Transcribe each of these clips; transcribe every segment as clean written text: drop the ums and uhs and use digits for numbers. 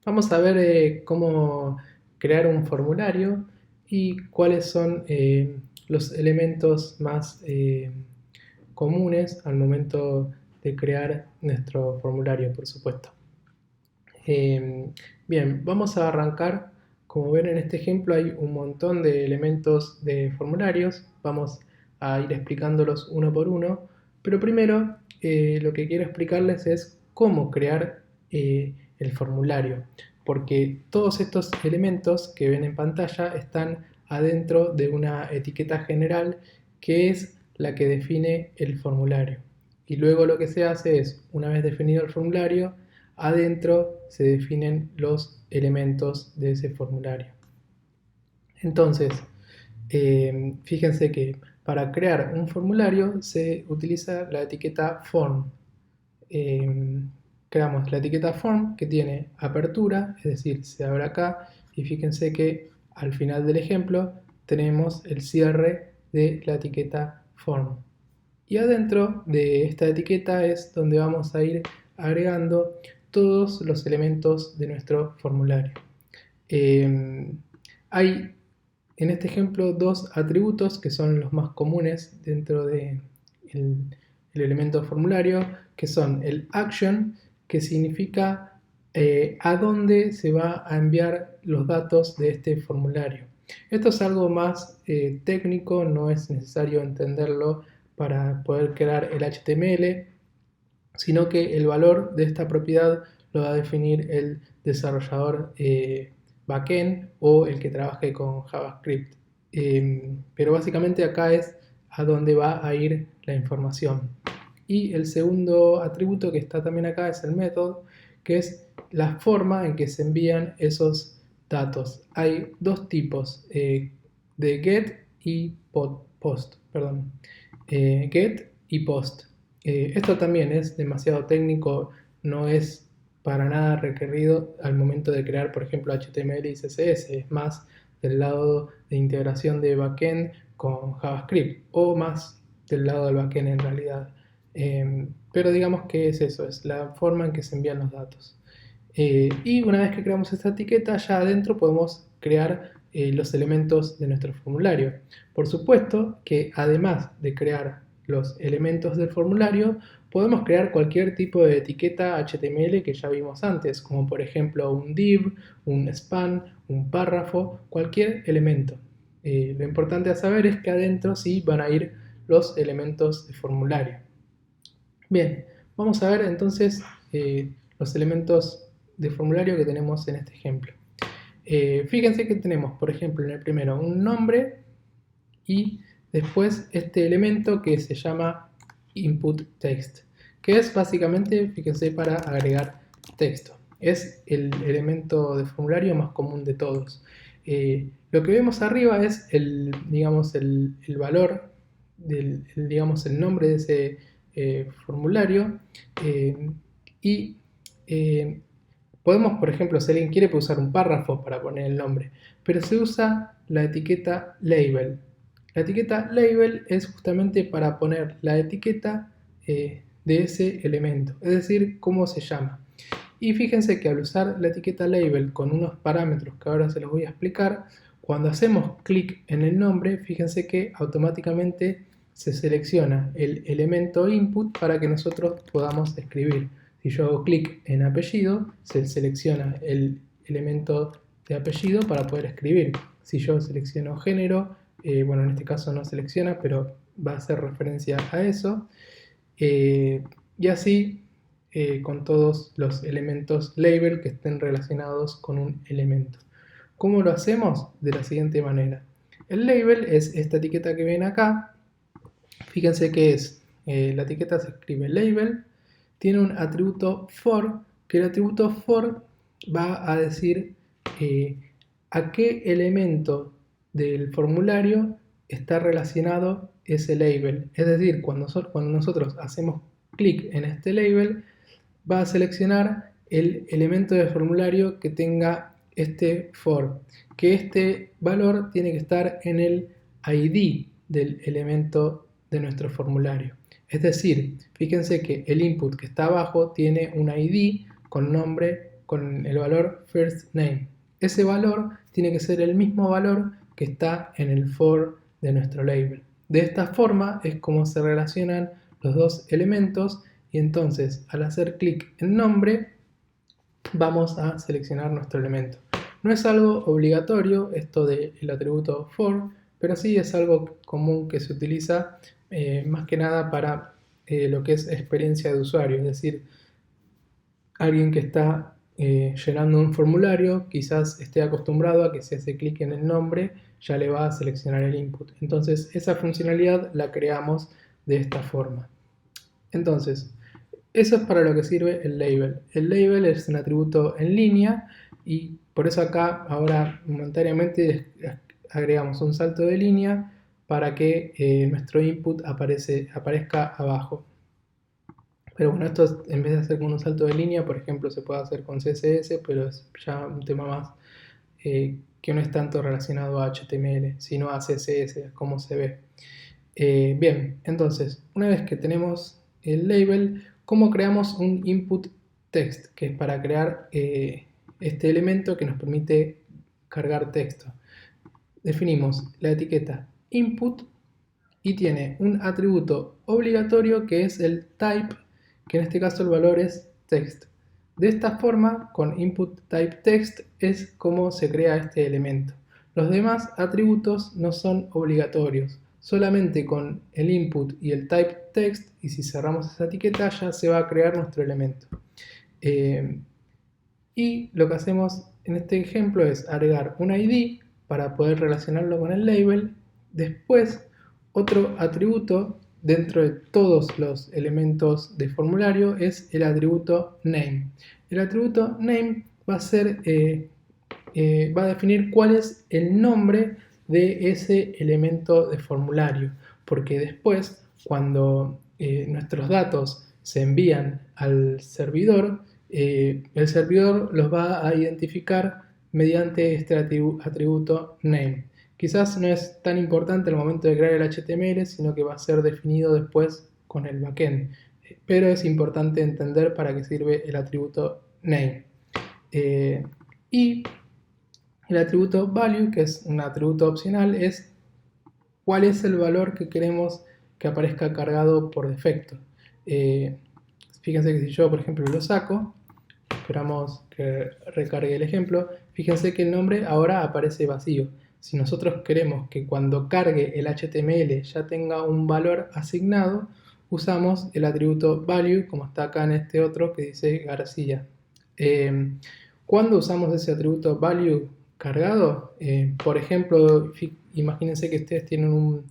Vamos a ver cómo crear un formulario y cuáles son los elementos más comunes al momento de crear nuestro formulario, por supuesto. Eh, Bien, vamos a arrancar. Como ven en este ejemplo hay un montón de elementos de formularios. Vamos a ir explicándolos uno por uno. Pero primero lo que quiero explicarles es cómo crear el formulario. Porque todos estos elementos que ven en pantalla están adentro de una etiqueta general que es la que define el formulario. Y luego lo que se hace es, una vez definido el formulario, adentro se definen los elementos de ese formulario. Entonces, fíjense que para crear un formulario se utiliza la etiqueta form. Eh, Creamos la etiqueta form que tiene apertura, es decir, se abre acá, y fíjense que al final del ejemplo tenemos el cierre de la etiqueta form. Y adentro de esta etiqueta es donde vamos a ir agregando todos los elementos de nuestro formulario. Hay en este ejemplo dos atributos que son los más comunes dentro del elemento formulario, que son el action, que significa a dónde se va a enviar los datos de este formulario. Esto es algo más técnico, no es necesario entenderlo para poder crear el HTML, sino que el valor de esta propiedad lo va a definir el desarrollador backend o el que trabaje con JavaScript. Pero básicamente acá es a dónde va a ir la información. Y el segundo atributo que está también acá es el method, que es la forma en que se envían esos datos. Hay dos tipos de get y post. Perdón. Get y post. Esto también es demasiado técnico, no es para nada requerido al momento de crear, por ejemplo, HTML y CSS, es más del lado de integración de backend con JavaScript, o más del lado del backend en realidad. Pero digamos que es eso, es la forma en que se envían los datos. Y una vez que creamos esta etiqueta, ya adentro podemos crear los elementos de nuestro formulario. Por supuesto que además de crear los elementos del formulario, podemos crear cualquier tipo de etiqueta HTML que ya vimos antes, como por ejemplo un div, un span, un párrafo, cualquier elemento. Lo importante a saber es que adentro sí van a ir los elementos de formulario. Bien, vamos a ver entonces los elementos de formulario que tenemos en este ejemplo. Fíjense que tenemos, por ejemplo, en el primero un nombre y después este elemento que se llama input text, que es básicamente, fíjense, para agregar texto. Es el elemento de formulario más común de todos. Lo que vemos arriba es digamos, el valor, digamos, el nombre de ese formulario y podemos, por ejemplo, si alguien quiere, puede usar un párrafo para poner el nombre, pero se usa la etiqueta label. La etiqueta label es justamente para poner la etiqueta de ese elemento, es decir, cómo se llama. Y fíjense que al usar la etiqueta label con unos parámetros que ahora se los voy a explicar, cuando hacemos clic en el nombre, fíjense que automáticamente se selecciona el elemento input para que nosotros podamos escribir. Si yo hago clic en apellido, se selecciona el elemento de apellido para poder escribir. Si yo selecciono género, bueno, en este caso no selecciona, pero va a hacer referencia a eso. Y así con todos los elementos label que estén relacionados con un elemento. ¿Cómo lo hacemos? De la siguiente manera. El label es esta etiqueta que ven acá. Fíjense que es, la etiqueta se escribe label, tiene un atributo for, que el atributo for va a decir a qué elemento del formulario está relacionado ese label. Es decir, cuando nosotros hacemos clic en este label, va a seleccionar el elemento del formulario que tenga este for, que este valor tiene que estar en el ID del elemento de nuestro formulario. Es decir, fíjense que el input que está abajo tiene un ID con nombre con el valor first name. Ese valor tiene que ser el mismo valor que está en el for de nuestro label. De esta forma es como se relacionan los dos elementos y entonces al hacer clic en nombre vamos a seleccionar nuestro elemento. No es algo obligatorio esto del atributo for, pero sí es algo común que se utiliza más que nada para lo que es experiencia de usuario, es decir, alguien que está llenando un formulario quizás esté acostumbrado a que si hace clic en el nombre ya le va a seleccionar el input. Entonces esa funcionalidad la creamos de esta forma. Entonces, eso es para lo que sirve el label. El label es un atributo en línea y por eso acá ahora momentáneamente agregamos un salto de línea para que nuestro input aparezca abajo. Pero bueno, esto en vez de hacer con un salto de línea, por ejemplo, se puede hacer con CSS, pero es ya un tema más que no es tanto relacionado a HTML, sino a CSS, como se ve. Bien, entonces, una vez que tenemos el label, ¿cómo creamos un input text? Que es para crear este elemento que nos permite cargar texto. Definimos la etiqueta input y tiene un atributo obligatorio que es el type, que en este caso el valor es text. De esta forma, con input type text es como se crea este elemento. Los demás atributos no son obligatorios. Solamente con el input y el type text, y si cerramos esa etiqueta, ya se va a crear nuestro elemento. Y lo que hacemos en este ejemplo es agregar un ID para poder relacionarlo con el label. Después, otro atributo dentro de todos los elementos de formulario es el atributo name. El atributo name va a definir cuál es el nombre de ese elemento de formulario, porque después, cuando nuestros datos se envían al servidor, el servidor los va a identificar mediante este atributo name. Quizás no es tan importante al momento de crear el HTML, sino que va a ser definido después con el backend. Pero es importante entender para qué sirve el atributo name. Y el atributo value, que es un atributo opcional, es cuál es el valor que queremos que aparezca cargado por defecto. Fíjense que si yo, por ejemplo, lo saco, esperamos que recargue el ejemplo, fíjense que el nombre ahora aparece vacío. Si nosotros queremos que cuando cargue el HTML ya tenga un valor asignado, usamos el atributo value, como está acá en este otro que dice García. Cuando usamos ese atributo value cargado, por ejemplo, imagínense que ustedes tienen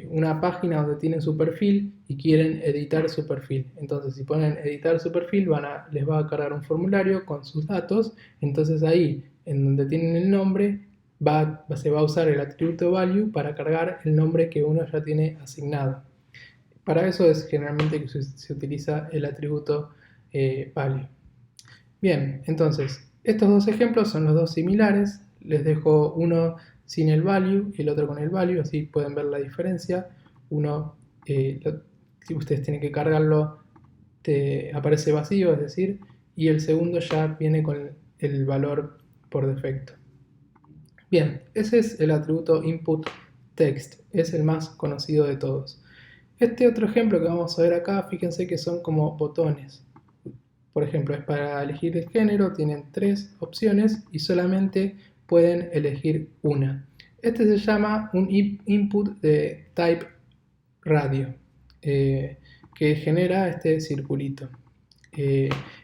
una página donde tienen su perfil y quieren editar su perfil. Entonces, si ponen editar su perfil, les va a cargar un formulario con sus datos. Entonces ahí, en donde tienen el nombre, se va a usar el atributo value para cargar el nombre que uno ya tiene asignado. Para eso es generalmente que se utiliza el atributo value. Bien, entonces, estos dos ejemplos son los dos similares. Les dejo uno sin el value y el otro con el value, así pueden ver la diferencia. Uno, si ustedes tienen que cargarlo, aparece vacío, es decir, y el segundo ya viene con el valor por defecto. Bien, ese es el atributo input text, es el más conocido de todos. Este otro ejemplo que vamos a ver acá, fíjense que son como botones. Por ejemplo, es para elegir el género, tienen 3 opciones y solamente pueden elegir una. Este se llama un input de type radio, que genera este circulito.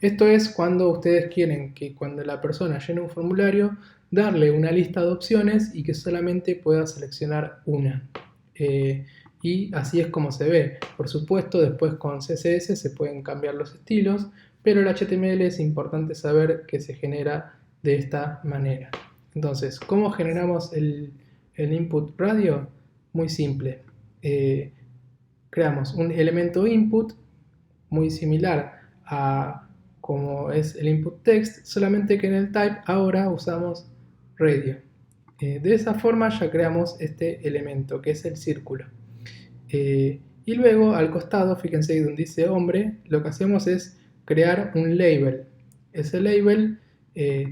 Esto es cuando ustedes quieren que cuando la persona llene un formulario, darle una lista de opciones y que solamente pueda seleccionar una. Y así es como se ve. Por supuesto, después con CSS se pueden cambiar los estilos, pero el HTML es importante saber que se genera de esta manera. Entonces, ¿cómo generamos el input radio? Muy simple. Creamos un elemento input muy similar a como es el input text, solamente que en el type ahora usamos radio. De esa forma ya creamos este elemento que es el círculo. Y luego al costado, fíjense donde dice hombre, lo que hacemos es crear un label. Ese label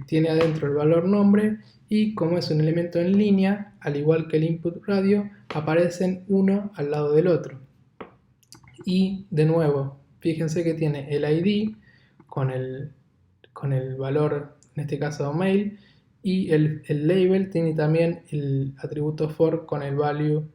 tiene adentro el valor nombre y como es un elemento en línea, al igual que el input radio, aparecen uno al lado del otro. Y de nuevo, fíjense que tiene el ID con el valor, en este caso mail, y el label tiene también el atributo for con el valor,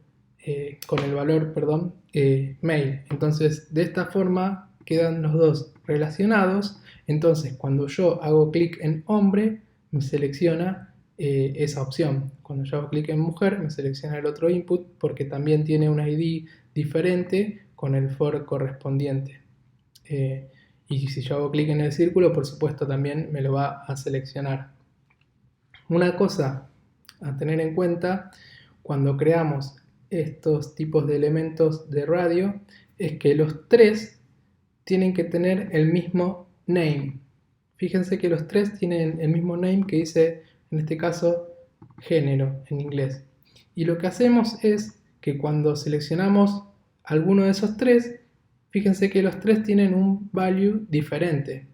mail. Entonces, de esta forma quedan los dos relacionados. Entonces, cuando yo hago clic en hombre, me selecciona esa opción. Cuando yo hago clic en mujer, me selecciona el otro input porque también tiene un ID diferente con el for correspondiente. Y si yo hago clic en el círculo, por supuesto también me lo va a seleccionar. Una cosa a tener en cuenta cuando creamos estos tipos de elementos de radio es que los tres tienen que tener el mismo name. Fíjense que los tres tienen el mismo name que dice, en este caso, género en inglés. Y lo que hacemos es que cuando seleccionamos alguno de esos tres, fíjense que los tres tienen un value diferente.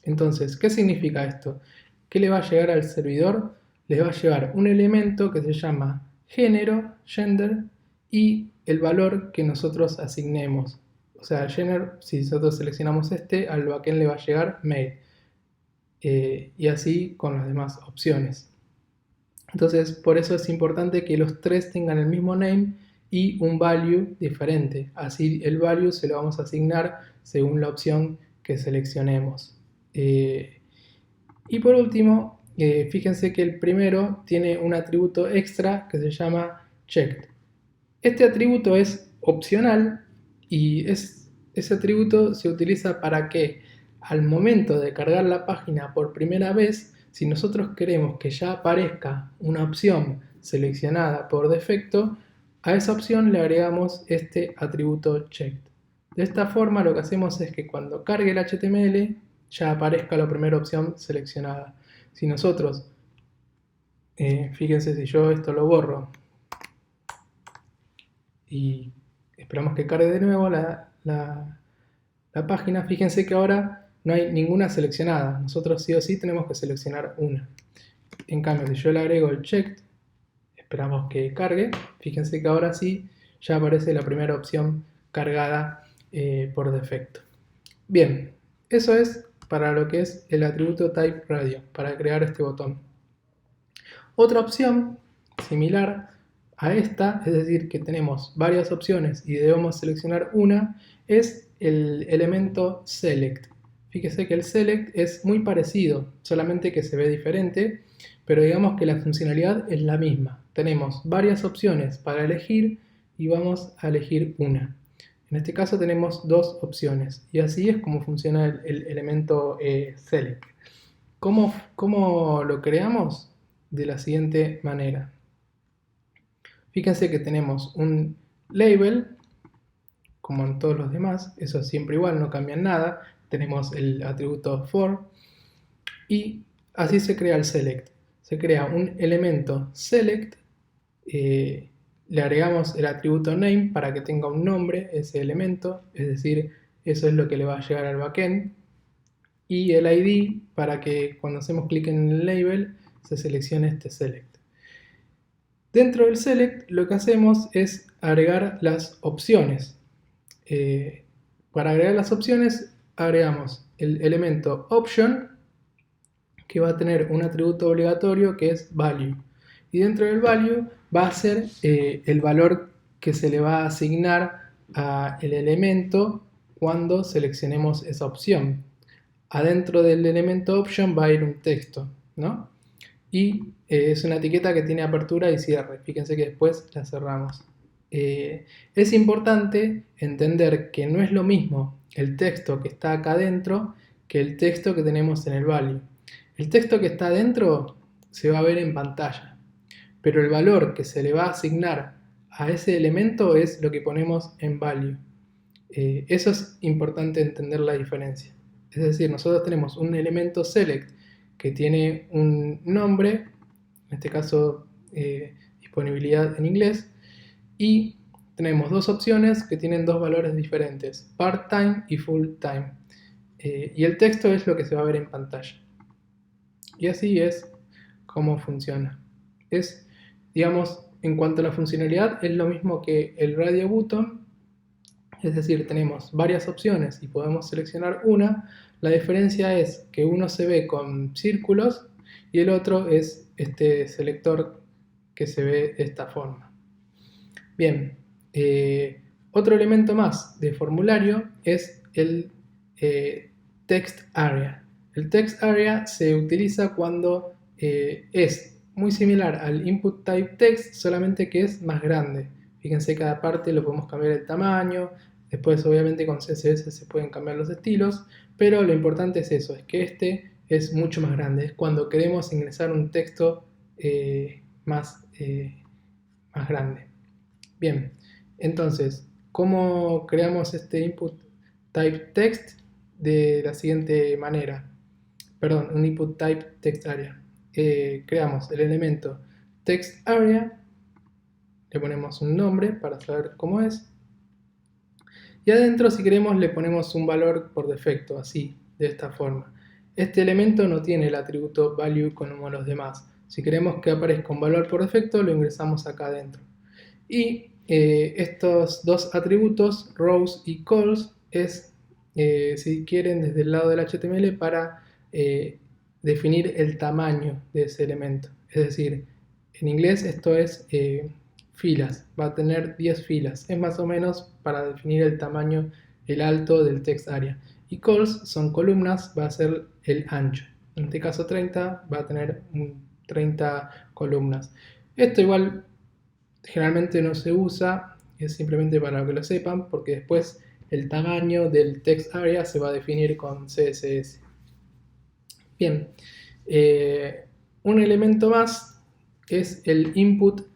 Entonces, ¿qué significa esto? ¿Qué le va a llegar al servidor? Les va a llevar un elemento que se llama género, gender, y el valor que nosotros asignemos. O sea, gender, si nosotros seleccionamos este, al backend le va a llegar mail. Y así con las demás opciones. Entonces, por eso es importante que los tres tengan el mismo name y un value diferente. Así el value se lo vamos a asignar según la opción que seleccionemos. Y por último, fíjense que el primero tiene un atributo extra que se llama checked. Este atributo es opcional y ese atributo se utiliza para que al momento de cargar la página por primera vez, si nosotros queremos que ya aparezca una opción seleccionada por defecto, a esa opción le agregamos este atributo checked. De esta forma lo que hacemos es que cuando cargue el HTML ya aparezca la primera opción seleccionada. Si nosotros, fíjense si yo esto lo borro y esperamos que cargue de nuevo la página, fíjense que ahora no hay ninguna seleccionada. Nosotros sí o sí tenemos que seleccionar una. En cambio, si yo le agrego el checked, esperamos que cargue, fíjense que ahora sí ya aparece la primera opción cargada por defecto. Bien, eso es para lo que es el atributo type radio, para crear este botón. Otra opción similar a esta, es decir, que tenemos varias opciones y debemos seleccionar una, es el elemento select. Fíjese que el select es muy parecido, solamente que se ve diferente, pero digamos que la funcionalidad es la misma. Tenemos varias opciones para elegir y vamos a elegir una. En este caso tenemos dos opciones y así es como funciona el elemento select. ¿Cómo lo creamos? De la siguiente manera. Fíjense que tenemos un label, como en todos los demás, eso es siempre igual, no cambia nada. Tenemos el atributo for y así se crea el select. Se crea un elemento select, le agregamos el atributo name para que tenga un nombre ese elemento, es decir, eso es lo que le va a llegar al backend, y el ID para que cuando hacemos clic en el label se seleccione este select. Dentro del select lo que hacemos es agregar las opciones. Para agregar las opciones agregamos el elemento option, que va a tener un atributo obligatorio que es value. Y dentro del value va a ser el valor que se le va a asignar al elemento cuando seleccionemos esa opción. Adentro del elemento option va a ir un texto, ¿no? Y es una etiqueta que tiene apertura y cierre. Fíjense que después la cerramos. Es importante entender que no es lo mismo el texto que está acá adentro que el texto que tenemos en el value. El texto que está adentro se va a ver en pantalla, pero el valor que se le va a asignar a ese elemento es lo que ponemos en value. Eso es importante entender la diferencia. Es decir, nosotros tenemos un elemento select que tiene un nombre, en este caso disponibilidad en inglés, y tenemos dos opciones que tienen dos valores diferentes, part-time y full-time. y el texto es lo que se va a ver en pantalla. Y así es como funciona. Es, digamos, en cuanto a la funcionalidad, es lo mismo que el radio button, es decir, tenemos varias opciones y podemos seleccionar una. La diferencia es que uno se ve con círculos y el otro es este selector que se ve de esta forma. Bien, otro elemento más de formulario es el text area. El text area se utiliza cuando es muy similar al input type text, solamente que es más grande. Fíjense, cada parte lo podemos cambiar el tamaño, después obviamente con CSS se pueden cambiar los estilos, pero lo importante es eso, es que este es mucho más grande, es cuando queremos ingresar un texto más grande. Bien, entonces, ¿cómo creamos este input type text? De la siguiente manera. Perdón, un input type text area. Creamos el elemento text area, le ponemos un nombre para saber cómo es, y adentro, si queremos, le ponemos un valor por defecto, así, de esta forma. Este elemento no tiene el atributo value como los demás. Si queremos que aparezca un valor por defecto, lo ingresamos acá adentro. Y estos dos atributos, rows y calls, es, si quieren, desde el lado del HTML para definir el tamaño de ese elemento. Es decir, en inglés esto es filas, va a tener 10 filas. Es más o menos para definir el tamaño, el alto del text area. Y calls son columnas, va a ser el ancho. En este caso 30 va a tener 30 columnas. Esto igual generalmente no se usa, es simplemente para que lo sepan, porque después el tamaño del text area se va a definir con CSS. Bien, un elemento más es el input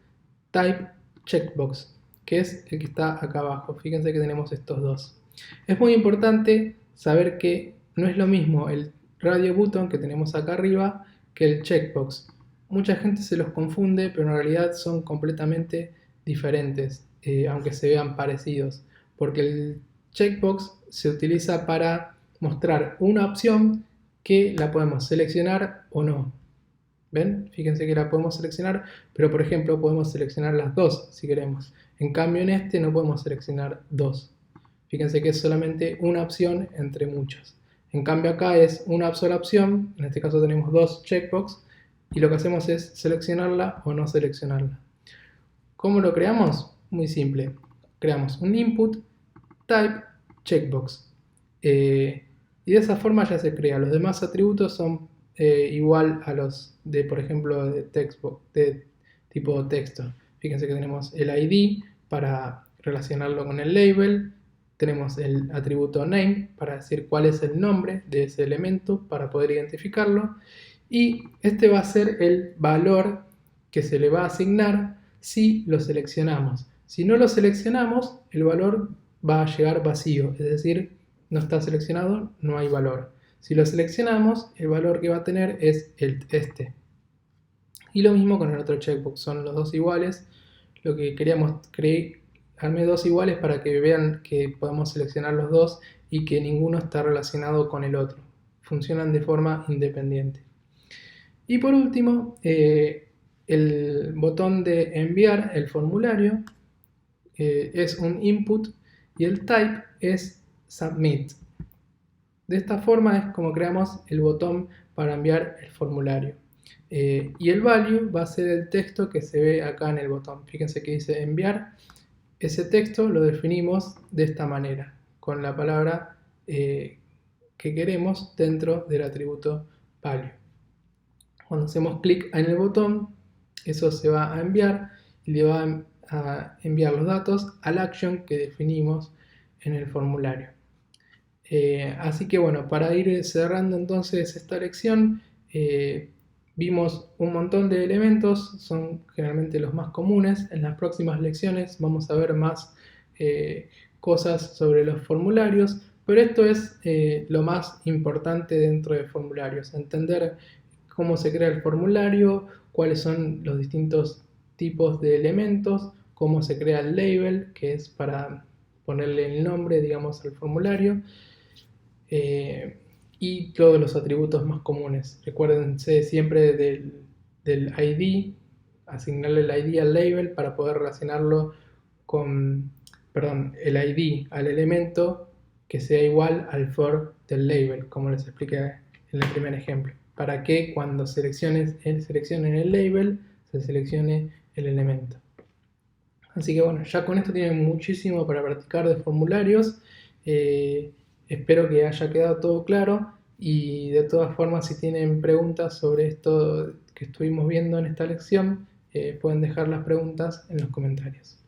type checkbox, que es el que está acá abajo. Fíjense que tenemos estos dos. Es muy importante saber que no es lo mismo el radio button que tenemos acá arriba que el checkbox. Mucha gente se los confunde, pero en realidad son completamente diferentes, aunque se vean parecidos, porque el checkbox se utiliza para mostrar una opción que la podemos seleccionar o no. ¿Ven? Fíjense que la podemos seleccionar, pero por ejemplo podemos seleccionar las dos si queremos. En cambio en este no podemos seleccionar dos. Fíjense que es solamente una opción entre muchas. En cambio acá es una sola opción, en este caso tenemos dos checkbox, y lo que hacemos es seleccionarla o no seleccionarla. ¿Cómo lo creamos? Muy simple. Creamos un input type checkbox. Y de esa forma ya se crea. Los demás atributos son igual a los de, por ejemplo, de tipo texto. Fíjense que tenemos el ID para relacionarlo con el label. Tenemos el atributo name para decir cuál es el nombre de ese elemento para poder identificarlo. Y este va a ser el valor que se le va a asignar si lo seleccionamos. Si no lo seleccionamos, el valor va a llegar vacío, es decir, no está seleccionado, no hay valor. Si lo seleccionamos, el valor que va a tener es este. Y lo mismo con el otro checkbox, son los dos iguales. Lo que queríamos, armé dos iguales para que vean que podemos seleccionar los dos y que ninguno está relacionado con el otro. Funcionan de forma independiente. Y por último, el botón de enviar el formulario es un input y el type es submit. De esta forma es como creamos el botón para enviar el formulario. Y el value va a ser el texto que se ve acá en el botón. Fíjense que dice enviar. Ese texto lo definimos de esta manera, con la palabra que queremos dentro del atributo value. Cuando hacemos clic en el botón, eso se va a enviar y le va a enviar los datos al action que definimos en el formulario. Así que bueno, para ir cerrando entonces esta lección, vimos un montón de elementos, son generalmente los más comunes. En las próximas lecciones vamos a ver más cosas sobre los formularios, pero esto es lo más importante dentro de formularios, entender cómo se crea el formulario, cuáles son los distintos tipos de elementos, cómo se crea el label, que es para ponerle el nombre, digamos, al formulario. y todos los atributos más comunes. Recuérdense siempre del ID, asignarle el ID al label para poder relacionarlo con, perdón, el ID al elemento que sea igual al for del label, como les expliqué en el primer ejemplo, para que cuando seleccionen el label se seleccione el elemento. Así que bueno, ya con esto tienen muchísimo para practicar de formularios. Espero que haya quedado todo claro y de todas formas si tienen preguntas sobre esto que estuvimos viendo en esta lección, pueden dejar las preguntas en los comentarios.